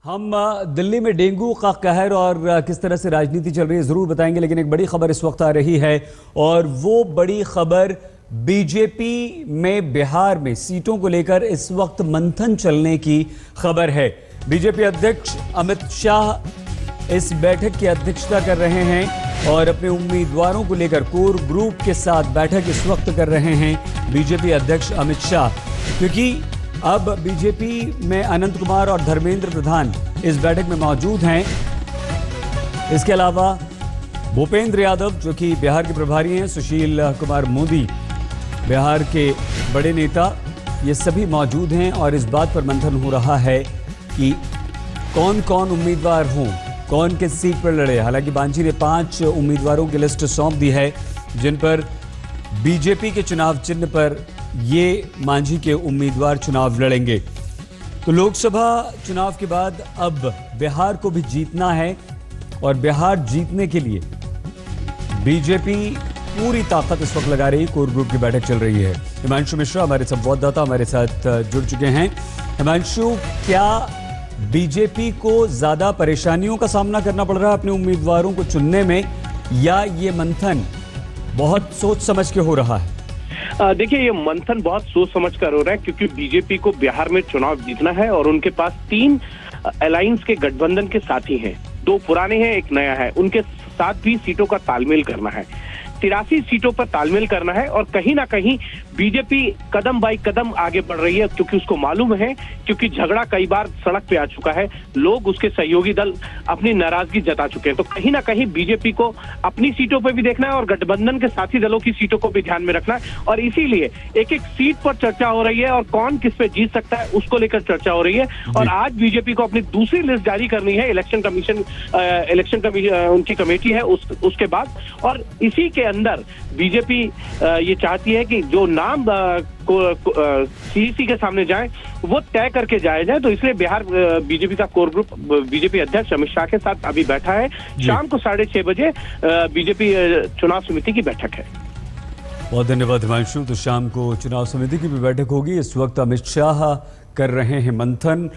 हम दिल्ली में डेंगू का कहर और किस तरह से राजनीति चल रही है ज़रूर बताएंगे, लेकिन एक बड़ी खबर इस वक्त आ रही है और वो बड़ी खबर बीजेपी में बिहार में सीटों को लेकर इस वक्त मंथन चलने की खबर है। बीजेपी अध्यक्ष अमित शाह इस बैठक की अध्यक्षता कर रहे हैं और अपने उम्मीदवारों को लेकर कोर ग्रुप के साथ बैठक इस वक्त कर रहे हैं बीजेपी अध्यक्ष अमित शाह, क्योंकि अब बीजेपी में अनंत कुमार और धर्मेंद्र प्रधान इस बैठक में मौजूद हैं। इसके अलावा भूपेंद्र यादव जो कि बिहार के प्रभारी हैं, सुशील कुमार मोदी बिहार के बड़े नेता, ये सभी मौजूद हैं और इस बात पर मंथन हो रहा है कि कौन कौन उम्मीदवार हों, कौन किस सीट पर लड़े। हालांकि बांझी ने 5 उम्मीदवारों की लिस्ट सौंप दी है जिन पर बीजेपी के चुनाव चिन्ह पर ये मांझी के उम्मीदवार चुनाव लड़ेंगे। तो लोकसभा चुनाव के बाद अब बिहार को भी जीतना है और बिहार जीतने के लिए बीजेपी पूरी ताकत इस वक्त लगा रही है। कोर ग्रुप की बैठक चल रही है। हिमांशु मिश्रा हमारे संवाददाता हमारे साथ जुड़ चुके हैं। हिमांशु, क्या बीजेपी को ज्यादा परेशानियों का सामना करना पड़ रहा है अपने उम्मीदवारों को चुनने में, या ये मंथन बहुत सोच समझ के हो रहा है? देखिए, ये मंथन बहुत सोच समझ कर हो रहा है क्योंकि बीजेपी को बिहार में चुनाव जीतना है और उनके पास 3 अलायंस के गठबंधन के साथी हैं, 2 पुराने हैं, 1 नया है। उनके साथ भी सीटों का तालमेल करना है, 83 सीटों पर तालमेल करना है और कहीं ना कहीं बीजेपी कदम बाई कदम आगे बढ़ रही है क्योंकि उसको मालूम है, क्योंकि झगड़ा कई बार सड़क पे आ चुका है, लोग उसके सहयोगी दल अपनी नाराजगी जता चुके हैं। तो कहीं ना कहीं बीजेपी को अपनी सीटों पर भी देखना है और गठबंधन के साथी दलों की सीटों को भी ध्यान में रखना है और इसीलिए एक एक सीट पर चर्चा हो रही है और कौन किस पे जीत सकता है उसको लेकर चर्चा हो रही है। और आज बीजेपी को अपनी दूसरी लिस्ट जारी करनी है, इलेक्शन कमीशन उनकी कमेटी है उसके बाद, और इसी के अंदर बीजेपी ये चाहती है कि जो नाम सीईसी के सामने जाए वो तय करके जाया जाए। तो इसलिए बिहार बीजेपी का कोर ग्रुप बीजेपी अध्यक्ष अमित शाह के साथ अभी बैठा है। शाम को 6:30 बजे बीजेपी चुनाव समिति की बैठक है। बहुत धन्यवाद हिमांशु। तो शाम को चुनाव समिति की भी बैठक होगी। इस वक्त अमित शाह कर रहे हैं मंथन।